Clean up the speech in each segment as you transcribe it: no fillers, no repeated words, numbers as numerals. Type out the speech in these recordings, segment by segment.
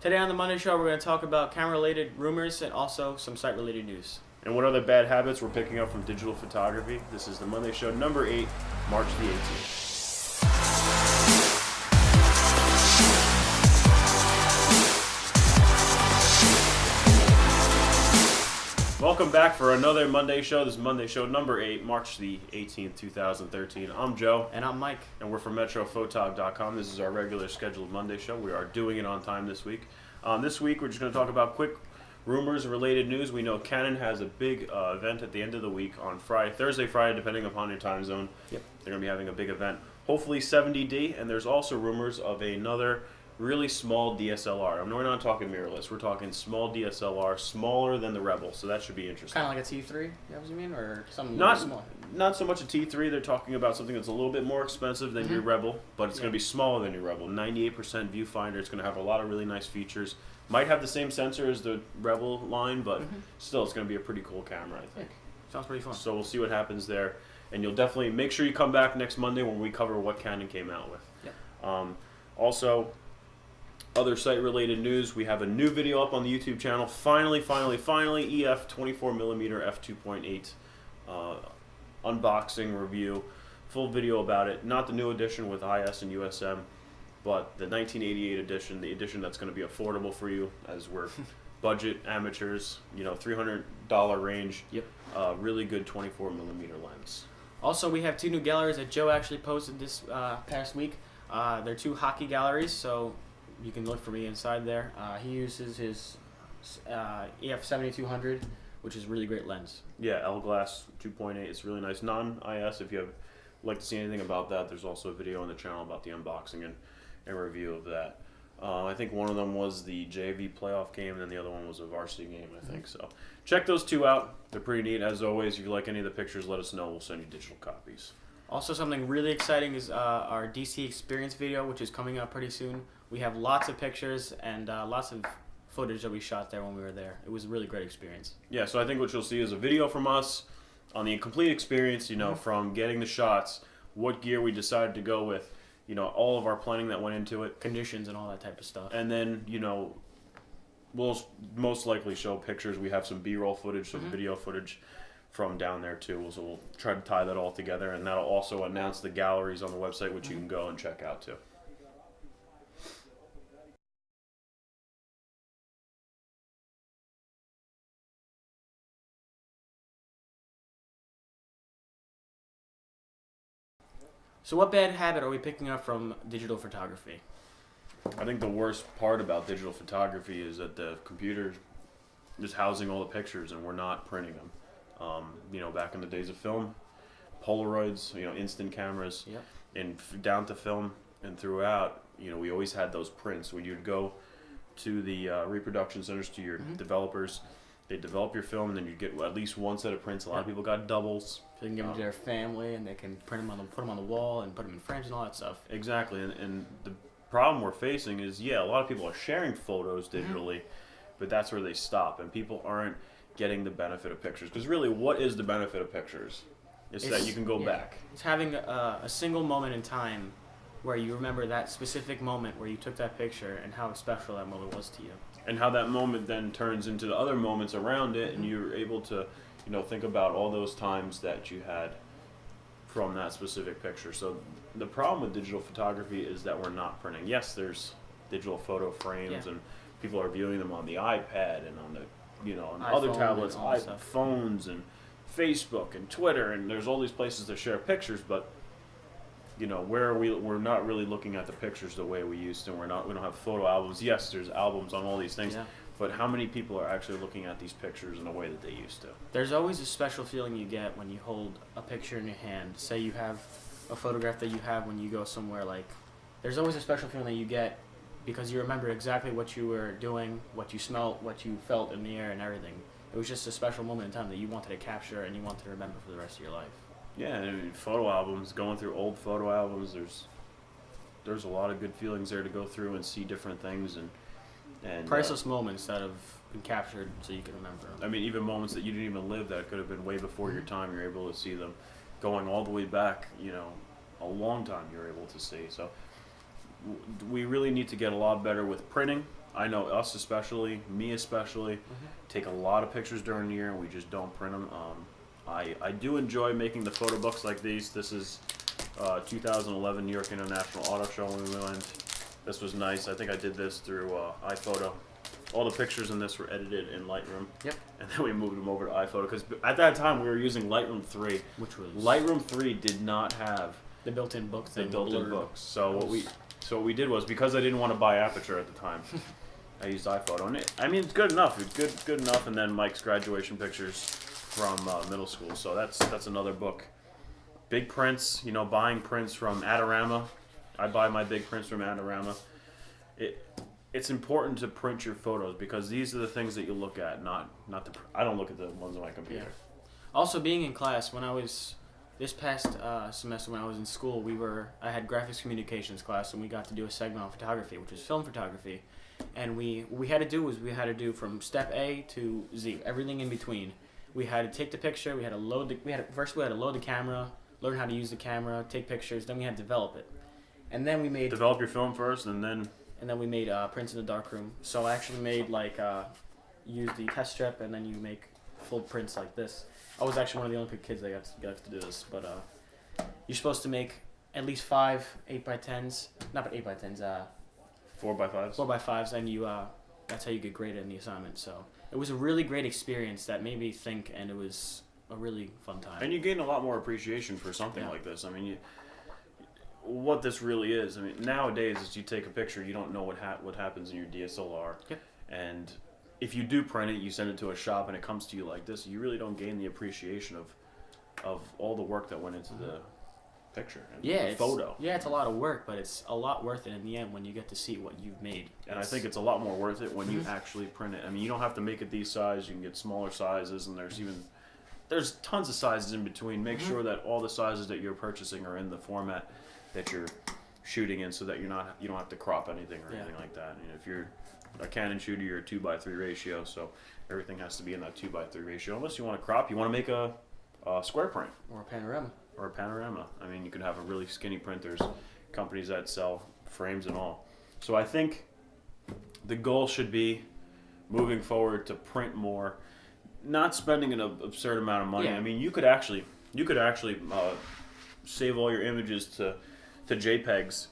Today on the Monday Show, we're going to talk about camera-related rumors and also some site-related news. And what other bad habits we're picking up from digital photography. This is the Monday Show number 8, March the 18th. Welcome back for another Monday Show. This is Monday Show number 8, March the 18th, 2013. I'm Joe. And I'm Mike. And we're from MetroPhotog.com. This is our regular scheduled Monday Show. We are doing it on time this week. This week, we're just going to talk about quick rumors, related news. We know Canon has a big event at the end of the week on Friday, Thursday, Friday, depending upon your time zone. Yep. They're going to be having a big event, hopefully 70D, and there's also rumors of another really small DSLR. We're not talking mirrorless. We're talking small DSLR, smaller than the Rebel, so that should be interesting. Kind of like a T3, you know what you mean? Or something small? Not so much a T3. They're talking about something that's a little bit more expensive than your Rebel, but it's going to be smaller than your Rebel. 98% viewfinder. It's going to have a lot of really nice features. Might have the same sensor as the Rebel line, but still, it's going to be a pretty cool camera, I think. Yeah. Sounds pretty fun. So we'll see what happens there, and you'll definitely make sure you come back next Monday when we cover what Canon came out with. Yep. Also, other site-related news, we have a new video up on the YouTube channel. Finally, EF 24mm f2.8 unboxing review. Full video about it. Not the new edition with IS and USM, but the 1988 edition, the edition that's going to be affordable for you as we're budget amateurs, $300 range. Yep. Really good 24mm lens. Also, we have 2 new galleries that Joe actually posted this past week. They're 2 hockey galleries, so you can look for me inside there. He uses his EF 7200, which is a really great lens. Yeah, L glass 2.8. It's really nice. Non-IS. If you like to see anything about that, there's also a video on the channel about the unboxing and review of that. I think one of them was the JV playoff game, and then the other one was a varsity game, I think. So check those 2 out. They're pretty neat. As always, if you like any of the pictures, let us know. We'll send you digital copies. Also, something really exciting is our DC experience video, which is coming out pretty soon. We have lots of pictures and lots of footage that we shot there when we were there. It was a really great experience. Yeah, so I think what you'll see is a video from us on the complete experience, from getting the shots, what gear we decided to go with, all of our planning that went into it. Conditions and all that type of stuff. And then, we'll most likely show pictures. We have some B-roll footage, some video footage from down there too. So we'll try to tie that all together, and that'll also announce the galleries on the website, which you can go and check out too. So what bad habit are we picking up from digital photography? I think the worst part about digital photography is that the computer is housing all the pictures and we're not printing them. Back in the days of film, Polaroids, instant cameras, and down to film and throughout, we always had those prints. When you'd go to the reproduction centers, to your developers, they'd develop your film, and then you'd get at least one set of prints. A lot of people got doubles. So they can give them to their family, and they can print them put them on the wall, and put them in frames and all that stuff. Exactly, and the problem we're facing is, a lot of people are sharing photos digitally, but that's where they stop, and people aren't getting the benefit of pictures. Because really, what is the benefit of pictures? It's that you can go back. It's having a single moment in time where you remember that specific moment where you took that picture and how special that moment was to you. And how that moment then turns into the other moments around it, and you're able to, think about all those times that you had from that specific picture. So the problem with digital photography is that we're not printing. Yes, there's digital photo frames, and people are viewing them on the iPad and on the, on other tablets, phones, and Facebook and Twitter, and there's all these places to share pictures, but we're not really looking at the pictures the way we used to. We don't have photo albums. Yes, there's albums on all these things, but how many people are actually looking at these pictures in a way that they used to? There's always a special feeling you get when you hold a picture in your hand. Say you have a photograph that you have when you go somewhere, there's always a special feeling that you get because you remember exactly what you were doing, what you smelled, what you felt in the air and everything. It was just a special moment in time that you wanted to capture and you wanted to remember for the rest of your life. Yeah, photo albums, going through old photo albums, there's a lot of good feelings there to go through and see different things and priceless moments that have been captured so you can remember them. I mean, even moments that you didn't even live that could have been way before your time, you're able to see them going all the way back, a long time you're able to see. So we really need to get a lot better with printing I know us especially, me especially, take a lot of pictures during the year and we just don't print them. I do enjoy making the photo books like these. This is 2011 New York International Auto Show when we went. This was nice. I think I did this through iPhoto. All the pictures in this were edited in Lightroom. Yep. And then we moved them over to iPhoto because at that time we were using Lightroom 3. Which was Lightroom 3 did not have the built-in books. the built-in books. So what we did was, because I didn't want to buy Aperture at the time, I used iPhoto. And it's good enough. It's good enough. And then Mike's graduation pictures from middle school. So that's another book. Big prints, buying prints from Adorama. I buy my big prints from Adorama. It's important to print your photos because these are the things that you look at, not the. I don't look at the ones on my computer. Yeah. Also, being in class when I was this past semester when I was in school, I had graphics communications class and we got to do a segment on photography, which is film photography, and we had to do from step A to Z, everything in between. We had to take the picture. We had to load the camera, learn how to use the camera, take pictures. Then we had to develop it, and then we made Develop your film first, and then we made prints in the darkroom. So I actually made use the test strip, and then you make full prints like this. I was actually one of the Olympic kids that got to do this, but you're supposed to make at least 5 8x10s, not 8x10s, 4x5s. 4x5s, and that's how you get graded in the assignment. So it was a really great experience that made me think, and it was a really fun time. And you gain a lot more appreciation for something like this. I mean, what this really is. I mean, nowadays, as you take a picture, you don't know what happens in your DSLR. Yep. And if you do print it, you send it to a shop, and it comes to you like this, you really don't gain the appreciation of all the work that went into the picture and the photo. Yeah, it's a lot of work, but it's a lot worth it in the end when you get to see what you've made. And I think it's a lot more worth it when you actually print it. I mean, you don't have to make it these size. You can get smaller sizes, and there's tons of sizes in between. Make sure that all the sizes that you're purchasing are in the format that you're shooting in, so that you don't have to crop anything or anything like that. If you're a Canon shooter, you're a 2:3 ratio, so everything has to be in that 2:3 ratio. Unless you want to crop, you want to make a square print Or a panorama. or a panorama. I mean, you could have a really skinny print. There's companies that sell frames and all. So I think the goal should be, moving forward, to print more, not spending an absurd amount of money. Yeah. I mean, you could actually save all your images to JPEGs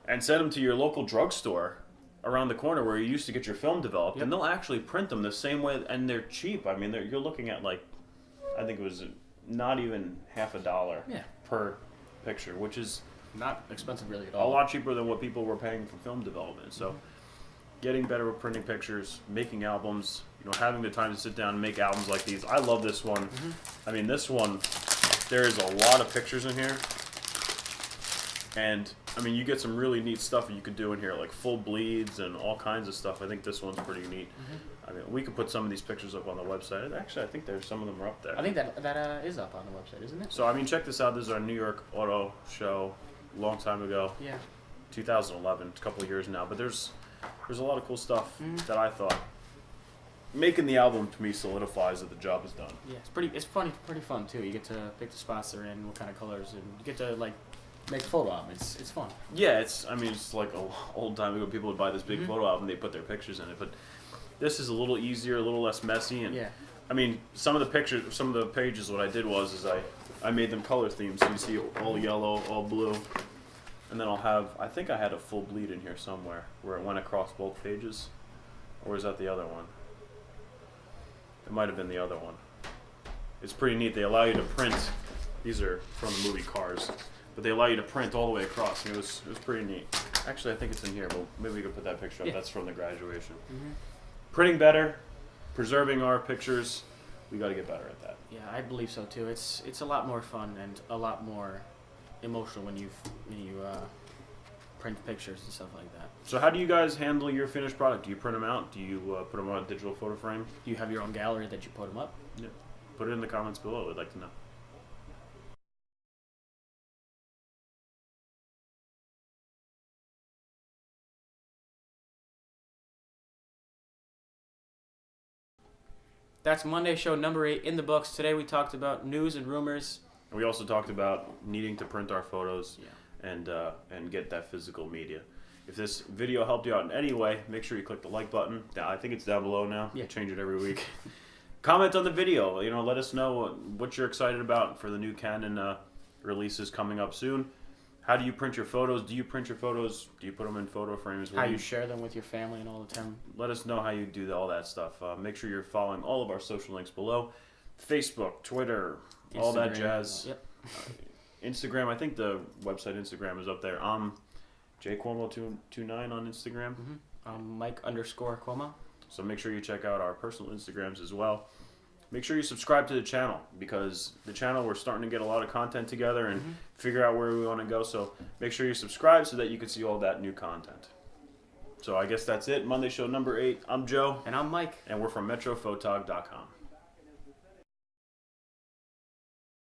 and send them to your local drugstore around the corner where you used to get your film developed, and they'll actually print them the same way, and they're cheap. I mean, you're looking at I think it was not even half $1 per picture, which is Not expensive really at a all. lot cheaper than what people were paying for film development. So getting better with printing pictures, making albums, having the time to sit down and make albums like these. I love this one. I mean, this one, there is a lot of pictures in here. And, I mean, you get some really neat stuff that you could do in here, like full bleeds and all kinds of stuff. I think this one's pretty neat. I mean, we could put some of these pictures up on the website. Actually, I think some of them are up there. I think that is up on the website, isn't it? So, I mean, check this out. This is our New York Auto Show, a long time ago. Yeah. 2011, a couple of years now. But there's a lot of cool stuff that I thought. Making the album, to me, solidifies that the job is done. Yeah, it's pretty fun too. You get to pick the spots they're in, what kind of colors, and you get to make a photo album. It's fun. Yeah, it's like a old time ago. People would buy this big photo album, they put their pictures in it. But this is a little easier, a little less messy, and I mean, some of the pages. What I did was I made them color themed, so you see all yellow, all blue, and then I think I had a full bleed in here somewhere where it went across both pages, or is that the other one? It might have been the other one. It's pretty neat. They allow you to print. These are from the movie Cars, but they allow you to print all the way across. And it was pretty neat. Actually, I think it's in here, but maybe we could put that picture up. Yeah. That's from the graduation. Printing better, preserving our pictures. We got to get better at that. Yeah, I believe so too. It's a lot more fun and a lot more emotional when you print pictures and stuff like that. So how do you guys handle your finished product? Do you print them out? Do you put them on a digital photo frame? Do you have your own gallery that you put them up? Yeah. Put it in the comments below. We'd like to know. That's Monday show number 8 in the books. Today we talked about news and rumors. And we also talked about needing to print our photos and get that physical media. If this video helped you out in any way, make sure you click the like button. I think it's down below now. Yeah. I change it every week. Comment on the video. Let us know what you're excited about for the new Canon releases coming up soon. How do you print your photos? Do you print your photos? Do you put them in photo frames? How you share them with your family and all the time. Let us know how you do all that stuff. Make sure you're following all of our social links below. Facebook, Twitter, all that jazz. Yep. Instagram, I think the website Instagram is up there. jcuomo229 on Instagram. Mike_Cuomo. So make sure you check out our personal Instagrams as well. Make sure you subscribe to the channel, because the channel, we're starting to get a lot of content together and figure out where we want to go. So make sure you subscribe so that you can see all that new content. So I guess that's it. Monday show number 8. I'm Joe. And I'm Mike. And we're from MetroPhotog.com.